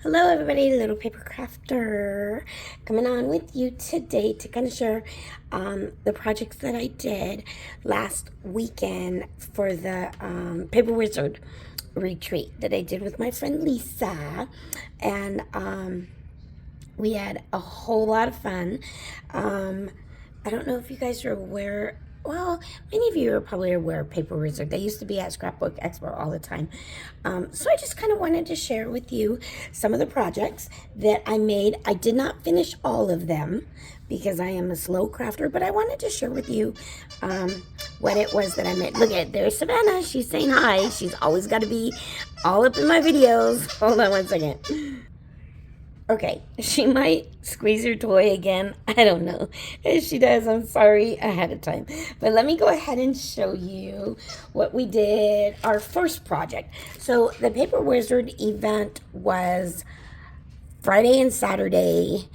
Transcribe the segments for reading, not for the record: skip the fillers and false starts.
Hello everybody, Little Paper Crafter coming on with you today to kind of share the projects that I did last weekend for the Paper Wizard retreat that I did with my friend Lisa, and we had a whole lot of fun. I don't know if you guys are aware. Well, many of you are probably aware of Paper Wizard. They used to be at Scrapbook Expo all the time. So I just kind of wanted to share with you some of the projects that I made. I did not finish all of them because I am a slow crafter, but I wanted to share with you what it was that I made. Look at, there's Savannah. She's saying hi. She's always got to be all up in my videos. Hold on one second. Okay, she might squeeze her toy again. I don't know. If she does, I'm sorry ahead of time. But let me go ahead and show you what we did, our first project. So the Paper Wizard event was Friday and Saturday,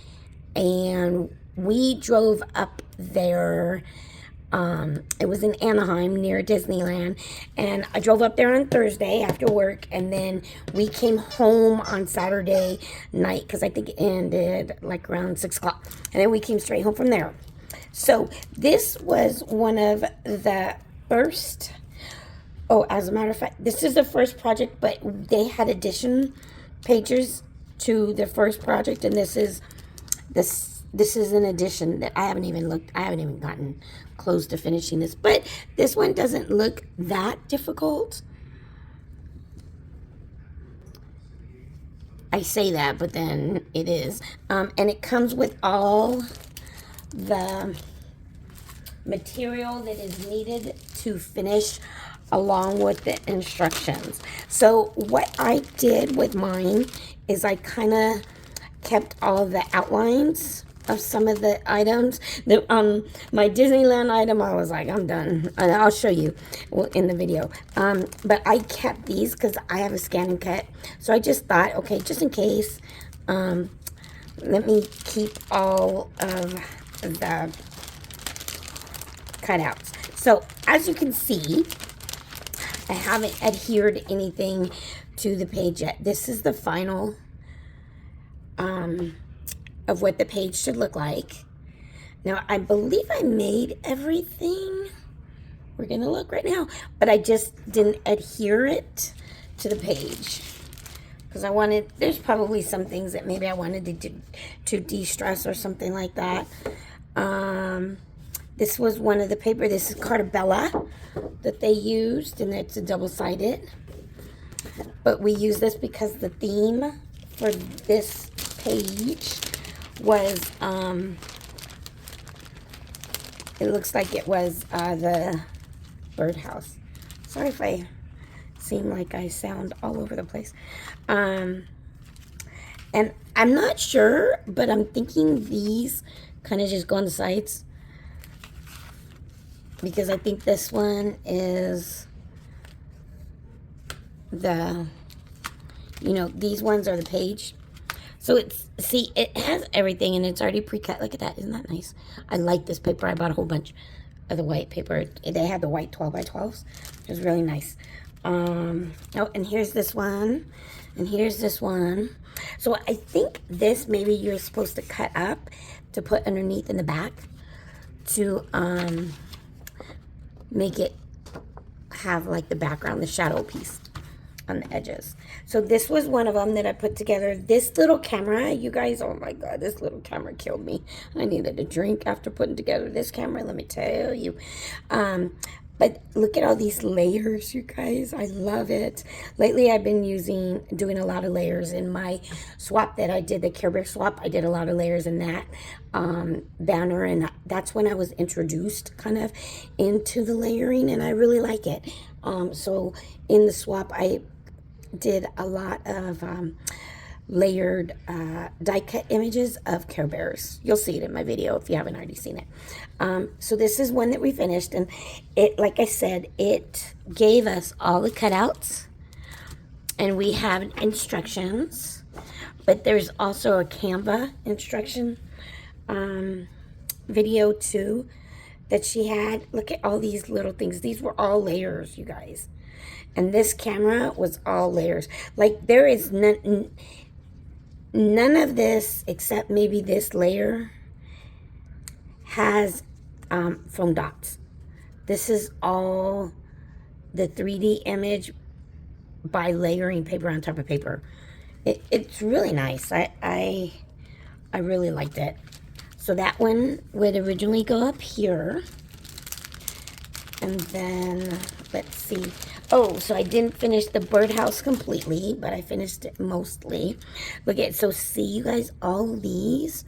and we drove up there. It was in Anaheim near Disneyland, and I drove up there on Thursday after work, and then we came home on Saturday night because I think it ended like around 6 o'clock, and then we came straight home from there. So this was one of the first. Oh, as a matter of fact, this is the first project, but they had addition pages to the first project, and this is an addition that I haven't even looked. I haven't even gotten close to finishing this, but this one doesn't look that difficult. I say that, but then it is. And it comes with all the material that is needed to finish along with the instructions. So what I did with mine is I kind of kept all of the outlines of some of the items. My Disneyland item, I was like, I'm done. And I'll show you in the video. But I kept these because I have a scan and cut. So I just thought, okay, just in case, let me keep all of the cutouts. So as you can see, I haven't adhered anything to the page yet. This is the final of what the page should look like. Now, I believe I made everything. We're gonna look right now, but I just didn't adhere it to the page because I wanted, there's probably some things that maybe I wanted to de-stress or something like that. This was one of the paper. This is Cartabella that they used, and it's a double-sided. But we use this because the theme for this page was, it looks like it was the birdhouse. Sorry if I seem like I sound all over the place. And I'm not sure, but I'm thinking these kind of just go on the sides, because I think this one is the, these ones are the page. So it's, see, it has everything and it's already pre-cut. Look at that. Isn't that nice? I like this paper. I bought a whole bunch of the white paper. They had the white 12 by 12s. It was really nice. Oh, and here's this one. And here's this one. So I think this maybe you're supposed to cut up to put underneath in the back to make it have like the background, the shadow piece on the edges. So this was one of them that I put together. This little camera, you guys, oh my god, this little camera killed me. I needed a drink after putting together this camera, let me tell you. But look at all these layers, you guys. I love it. Lately I've been doing a lot of layers in my swap that I did, the Care Bear swap. I did a lot of layers in that banner, and that's when I was introduced kind of into the layering, and I really like it. So in the swap I did a lot of layered die cut images of Care Bears. You'll see it in my video if you haven't already seen it. So this is one that we finished, and it, like I said, it gave us all the cutouts, and we have instructions, but there's also a Canva instruction video too that she had. Look at all these little things. These were all layers, you guys. And this camera was all layers. Like, there is none, none of this, except maybe this layer, has foam dots. This is all the 3D image by layering paper on top of paper. It's really nice. I really liked it. So that one would originally go up here. And then, let's see. Oh, so I didn't finish the birdhouse completely, but I finished it mostly. Look at, so see you guys, all these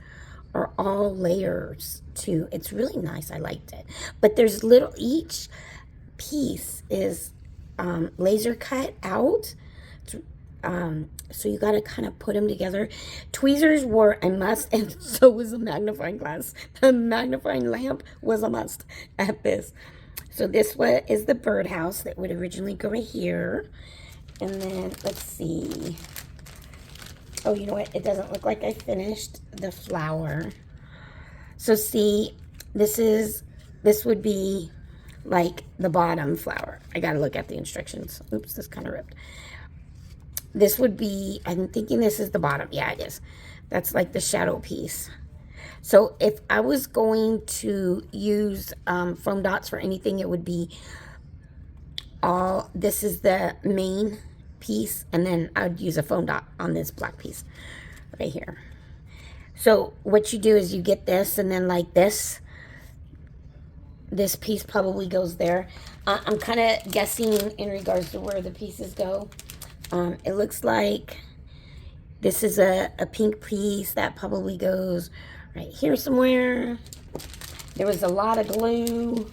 are all layers too. It's really nice. I liked it. But there's little, each piece is laser cut out. So you got to kind of put them together. Tweezers were a must, and so was a magnifying glass. The magnifying lamp was a must at this. So this one is the birdhouse that would originally go right here. And then, let's see. Oh, you know what? It doesn't look like I finished the flower. So see, this would be like the bottom flower. I got to look at the instructions. Oops, this kind of ripped. This would be, I'm thinking this is the bottom. Yeah, it is. That's like the shadow piece. So if I was going to use foam dots for anything, it would be all, this is the main piece, and then I would use a foam dot on this black piece right here. So what you do is you get this, and then like this piece probably goes there. I'm kind of guessing in regards to where the pieces go. It looks like this is a pink piece that probably goes right here somewhere. There was a lot of glue.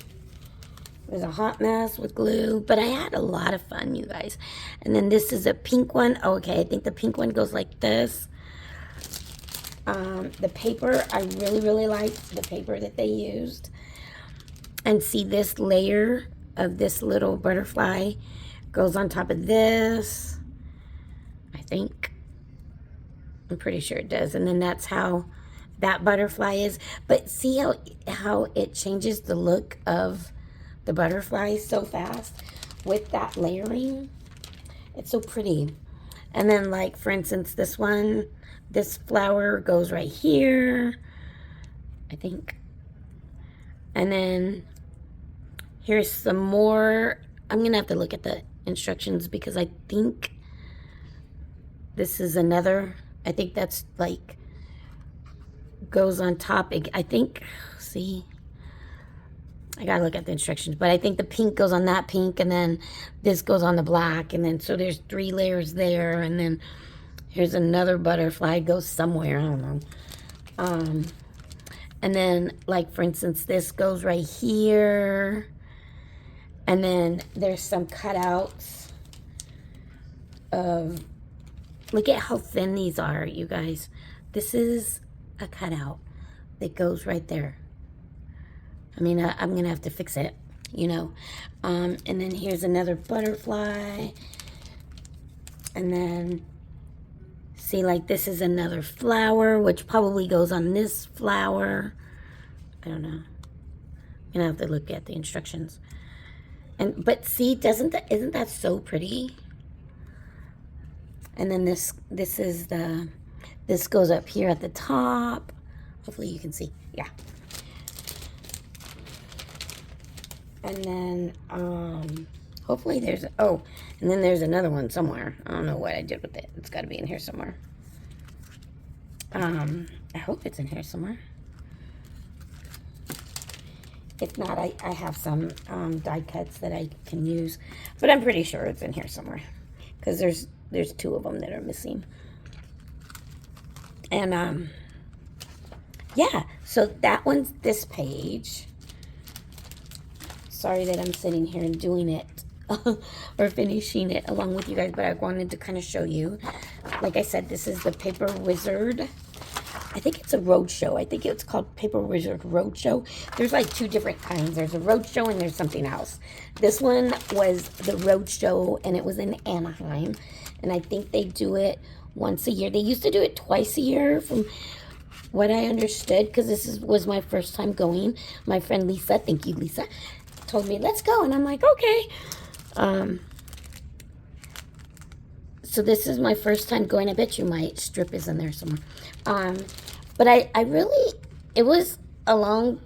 It was a hot mess with glue, but I had a lot of fun, you guys. And then this is a pink one. Oh, okay, I think the pink one goes like this. The paper, I really liked the paper that they used. And see, this layer of this little butterfly goes on top of this. I think. I'm pretty sure it does. And then that's how that butterfly is. But see how it changes the look of the butterfly so fast with that layering? It's so pretty. And then, like, for instance, this one, this flower goes right here, I think. And then here's some more. I'm going to have to look at the instructions because I think this is another. I think that's like goes on top. I think, see, I gotta look at the instructions, but I think the pink goes on that pink, and then this goes on the black, and then so there's 3 layers there, and then here's another butterfly, it goes somewhere, I don't know. And then, like, for instance, this goes right here, and then there's some cutouts of, look at how thin these are, you guys. This is a cutout that goes right there. I mean, I'm going to have to fix it, you know. And then here's another butterfly. And then, see, like, this is another flower, which probably goes on this flower. I don't know. I'm going to have to look at the instructions. But see, isn't that so pretty? And then this is this goes up here at the top. Hopefully you can see. Yeah. And then, hopefully there's, oh, and then there's another one somewhere. I don't know what I did with it. It's got to be in here somewhere. I hope it's in here somewhere. If not, I have some die cuts that I can use. But I'm pretty sure it's in here somewhere. Because there's 2 of them that are missing. And, yeah. So that one's this page. Sorry that I'm sitting here and doing it. Or finishing it along with you guys. But I wanted to kind of show you. Like I said, this is the Paper Wizard. I think it's a Roadshow. I think it's called Paper Wizard Roadshow. There's like 2 different kinds. There's a Roadshow and there's something else. This one was the Roadshow, and it was in Anaheim. And I think they do it once a year. They used to do it twice a year from what I understood, because this was my first time going. My friend Lisa, thank you Lisa, told me, let's go. And I'm like, okay. So this is my first time going. I bet you my strip is in there somewhere. But I really, it was a long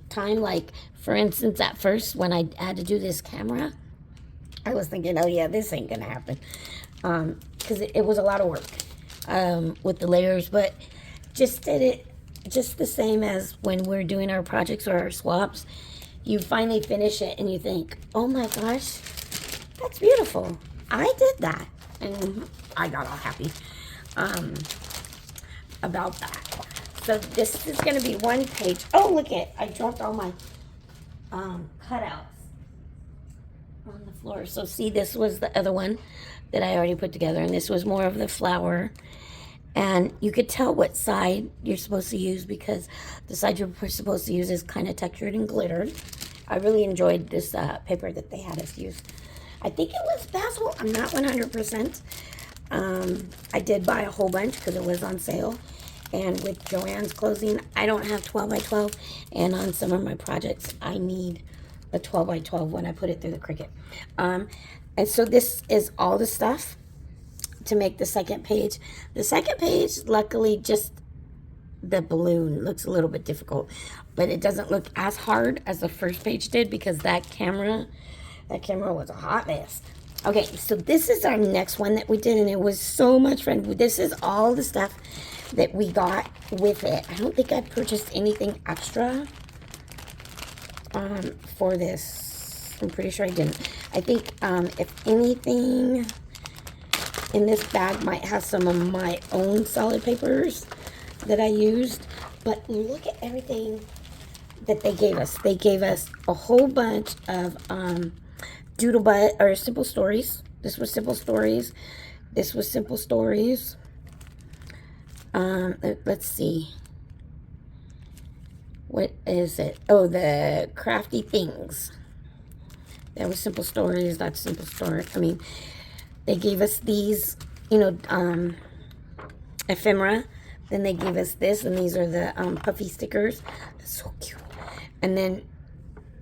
time. Like, for instance, at first when I had to do this camera, I was thinking, oh yeah, this ain't gonna happen. Because it was a lot of work with the layers, but just did it just the same as when we're doing our projects or our swaps. You finally finish it and you think, oh my gosh, that's beautiful. I did that. And I got all happy about that. So this is going to be one page. Oh, look it. I dropped all my cutouts on the floor. So see, this was the other one that I already put together. And this was more of the flower. And you could tell what side you're supposed to use because the side you're supposed to use is kind of textured and glittered. I really enjoyed this paper that they had us use. I think it was basil. I'm not 100%. I did buy a whole bunch because it was on sale. And with Joann's closing, I don't have 12 by 12. And on some of my projects, I need a 12 by 12 when I put it through the Cricut. And so this is all the stuff to make the second page. The second page, luckily, just the balloon looks a little bit difficult, but it doesn't look as hard as the first page did because that camera was a hot mess. Okay, so this is our next one that we did, and it was so much fun. This is all the stuff that we got with it. I don't think I purchased anything extra for this. I'm pretty sure I didn't. I think if anything in this bag might have some of my own solid papers that I used, but look at everything that they gave us. They gave us a whole bunch of simple stories. This was simple stories. This was simple stories. Let's see. What is it? Oh, the crafty things. That was simple stories. That's simple story. I mean, they gave us these, ephemera. Then they gave us this, and these are the puffy stickers. That's so cute. And then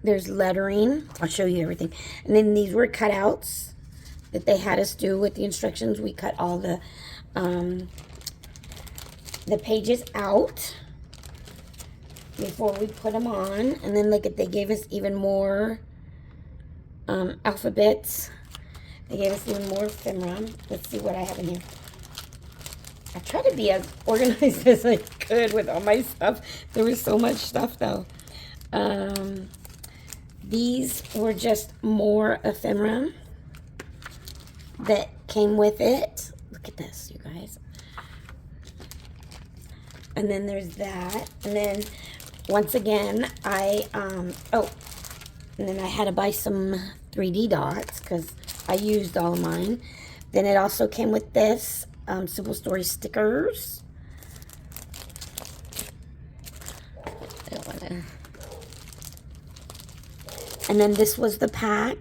there's lettering. I'll show you everything. And then these were cutouts that they had us do with the instructions. We cut all the pages out before we put them on. And then look at, they gave us even more alphabets. They gave us even more ephemera. Let's see what I have in here. I tried to be as organized as I could with all my stuff. There was so much stuff, though. These were just more ephemera that came with it. Look at this, you guys. And then there's that. And then, once again, and then I had to buy some 3D dots because I used all of mine. Then it also came with this simple story stickers. And then this was the pack,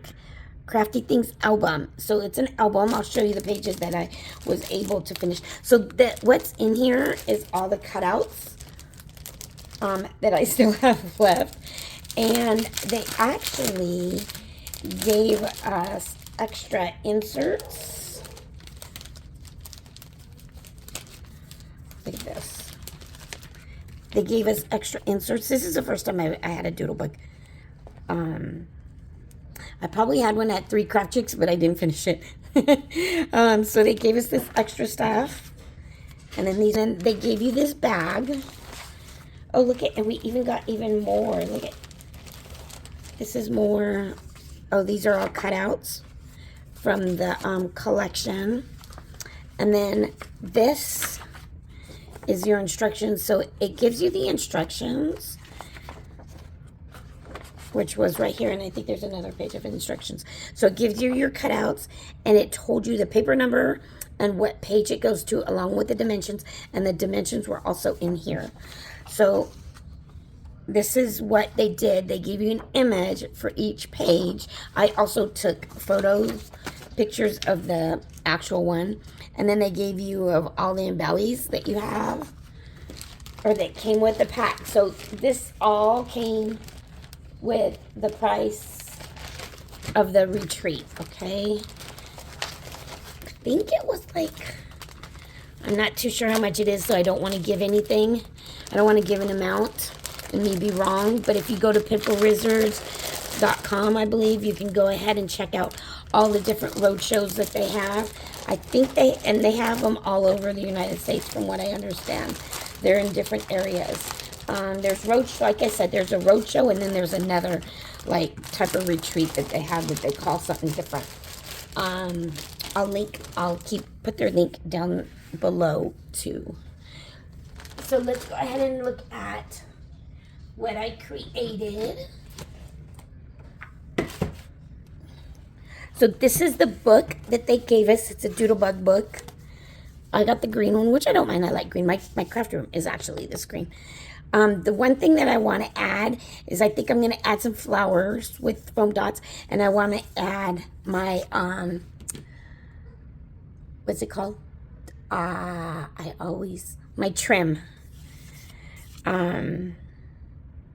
Crafty Things album. So it's an album. I'll show you the pages that I was able to finish. So what's in here is all the cutouts that I still have left. And they actually gave us extra inserts. Look at this. They gave us extra inserts. This is the first time I had a doodle book. I probably had one at 3 Craft Chicks, but I didn't finish it. So they gave us this extra stuff. And then they gave you this bag. Oh, look at, and we even got even more. Look at, this is more. Oh, these are all cutouts from the collection. And then this is your instructions. So it gives you the instructions, which was right here, and I think there's another page of instructions. So it gives you your cutouts, and it told you the paper number and what page it goes to, along with the dimensions, and the dimensions were also in here. So this is what they did. They gave you an image for each page. I also took pictures of the actual one, and then they gave you of all the embellies that you have, or that came with the pack. So this all came with the price of the retreat, okay? think it was like, I'm not too sure how much it is, so I don't want to give anything. I don't want to give an amount and me be wrong. But if you go to PimpleWizards.com, I believe, you can go ahead and check out all the different road shows that they have. I think they have them all over the United States, from what I understand. They're in different areas. There's roadshow, like I said, there's a roadshow, and then there's another like type of retreat that they have that they call something different. I'll put their link down below too. So let's go ahead and look at what I created. So this is the book that they gave us. It's a Doodlebug book. I got the green one, which I don't mind. I like green. My craft room is actually this green. The one thing that I want to add is I think I'm going to add some flowers with foam dots. And I want to add my, what's it called? My trim.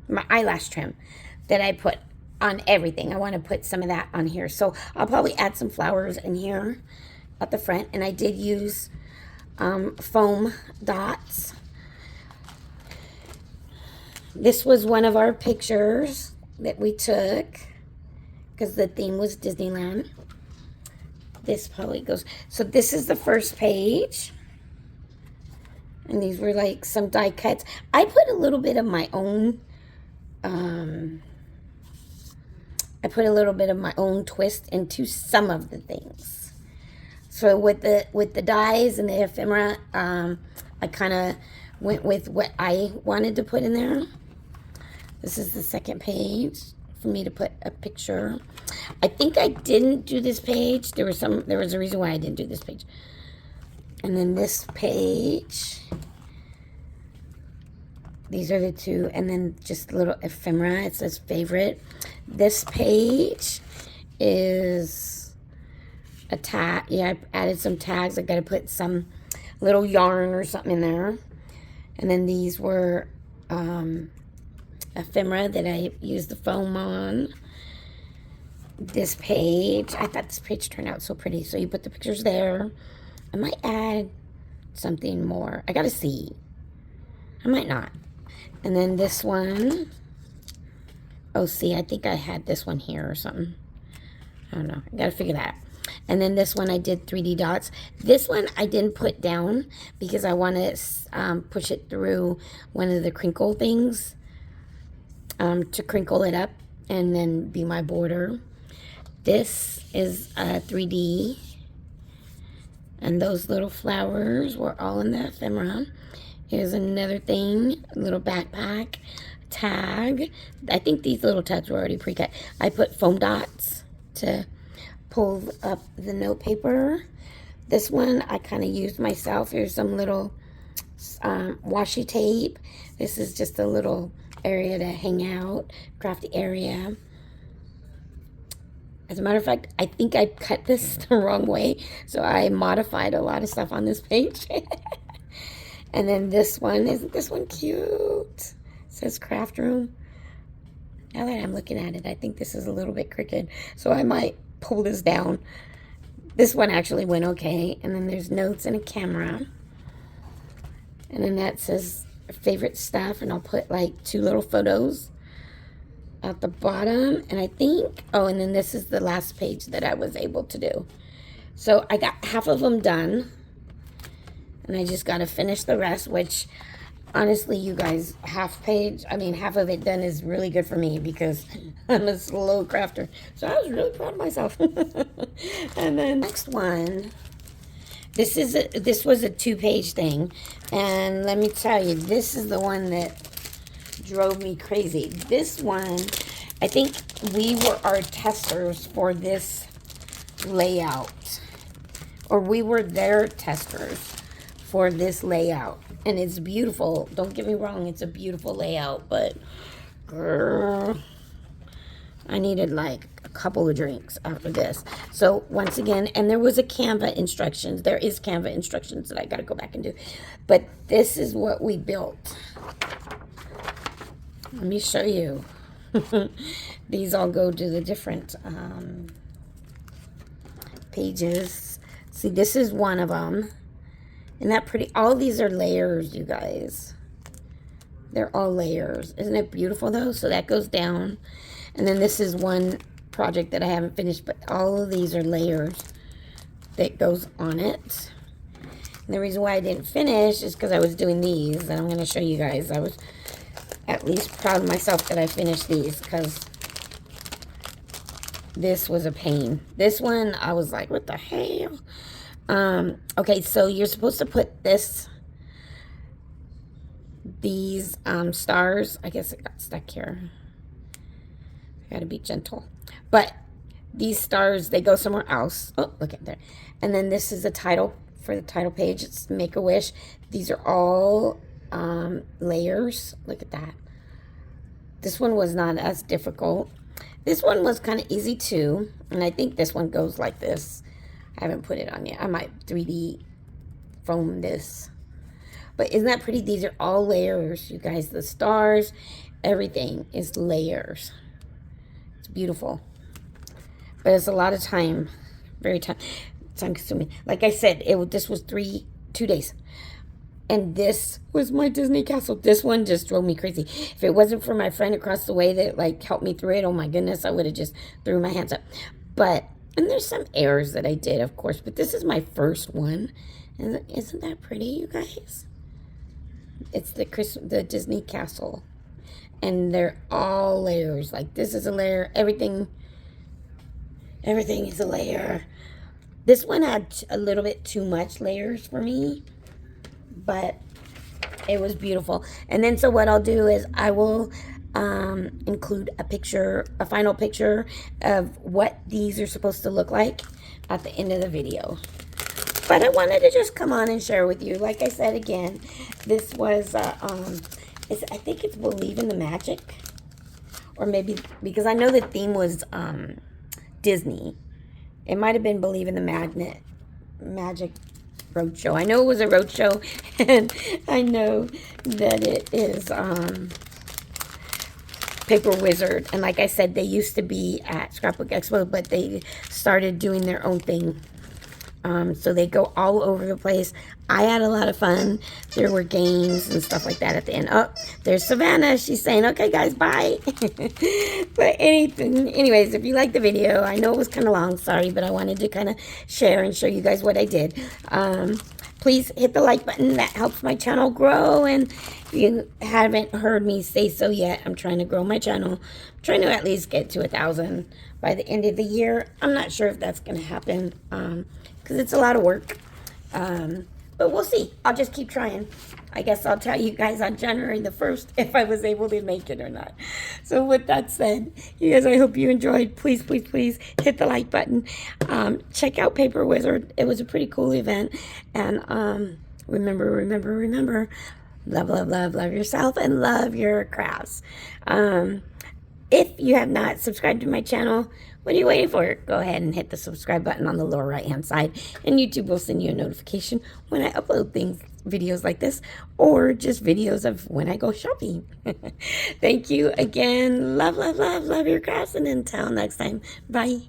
My eyelash trim that I put on everything. I want to put some of that on here. So I'll probably add some flowers in here at the front. And I did use foam dots. This was one of our pictures that we took because the theme was Disneyland. This probably goes. So this is the first page. And these were like some die cuts. I put a little bit of my own twist into some of the things. So with the dies and the ephemera, I kind of went with what I wanted to put in there. This is the second page for me to put a picture. I think I didn't do this page. There was a reason why I didn't do this page. And then this page. These are the two, and then just a little ephemera. It says favorite. This page is a tag. Yeah, I added some tags. I got to put some little yarn or something in there. And then these were ephemera that I used the foam on. This page, I thought this page turned out so pretty. So you put the pictures there. I might add something more. I got to see. I might not. And then this one. Oh, see, I think I had this one here or something. I don't know. I got to figure that out. And then this one I did 3D dots. This one I didn't put down because I want to push it through one of the crinkle things to crinkle it up and then be my border. This is 3D. And those little flowers were all in the ephemera. Here's another thing, a little backpack, tag. I think these little tags were already pre-cut. I put foam dots to pull up the note paper. This one I kind of used myself. Here's some little washi tape. This is just a little area to hang out, crafty area. As a matter of fact, I think I cut this the wrong way, so I modified a lot of stuff on this page. And then this one, isn't this one cute? It says craft room. Now that I'm looking at it, I think this is a little bit crooked, so I might pull this down. This one actually went okay. And then there's notes and a camera. And then that says favorite stuff, and I'll put like 2 little photos at the bottom. And I think, oh, and then this is the last page that I was able to do. So I got half of them done, and I just got to finish the rest, which honestly, you guys, half of it done is really good for me because I'm a slow crafter. So I was really proud of myself. And then next one, this was a 2-page thing. And let me tell you, this is the one that drove me crazy. This one, I think we were our testers for this layout. Or we were their testers for this layout. And it's beautiful. Don't get me wrong, it's a beautiful layout, but girl, I needed like a couple of drinks after this. So once again, and there was a Canva instructions. There is Canva instructions that I got to go back and do. But this is what we built. Let me show you. These all go to the different pages. See, this is one of them. Isn't that pretty? All of these are layers, you guys. They're all layers. Isn't it beautiful, though? So that goes down. And then this is one project that I haven't finished, but all of these are layers that goes on it. And the reason why I didn't finish is because I was doing these, and I'm going to show you guys. I was at least proud of myself that I finished these, because this was a pain. This one, I was like, what the hell? Okay, so you're supposed to put these stars. I guess it got stuck here. I gotta be gentle. But these stars, they go somewhere else. Oh, look at there. And then this is the title for the title page. It's Make-A-Wish. These are all layers. Look at that. This one was not as difficult. This one was kind of easy too. And I think this one goes like this. I haven't put it on yet. I might 3D foam this. But isn't that pretty? These are all layers, you guys. The stars, everything is layers. It's beautiful. But it's a lot of time. Very time consuming. Like I said, this was 2 days. And this was my Disney castle. This one just drove me crazy. If it wasn't for my friend across the way that like helped me through it, oh my goodness, I would have just threw my hands up. And there's some errors that I did, of course, but this is my first one. And isn't that pretty, you guys? It's the Disney castle. And they're all layers. Like this is a layer. Everything is a layer. This one had a little bit too much layers for me, but it was beautiful. And then so what I'll do is I will include a final picture of what these are supposed to look like at the end of the video. But I wanted to just come on and share with you. Like I said again, this was I think it's Believe in the Magic, or maybe because I know the theme was Disney. It might have been Believe in the Magic Roadshow. I know it was a roadshow, and I know that it is Paper Wizard. And like I said, they used to be at Scrapbook Expo, but they started doing their own thing. So they go all over the place. I had a lot of fun. There were games and stuff like that at the end. Oh, there's Savannah. She's saying, okay, guys, bye. But anyways, if you liked the video, I know it was kind of long, sorry, but I wanted to kind of share and show you guys what I did. Please hit the like button. That helps my channel grow. And if you haven't heard me say so yet, I'm trying to grow my channel. I'm trying to at least get to 1,000 by the end of the year. I'm not sure if that's going to happen because it's a lot of work. But we'll see. I'll just keep trying. I guess I'll tell you guys on January the 1st if I was able to make it or not. So with that said, you guys, I hope you enjoyed. Please, please, please hit the like button. Check out Paper Wizard. It was a pretty cool event. And remember, love, love, love, love yourself and love your crafts. If you have not subscribed to my channel, what are you waiting for? Go ahead and hit the subscribe button on the lower right hand side, and YouTube will send you a notification when I upload videos like this, or just videos of when I go shopping. Thank you again. Love, love, love, love your crafts, and until next time, bye.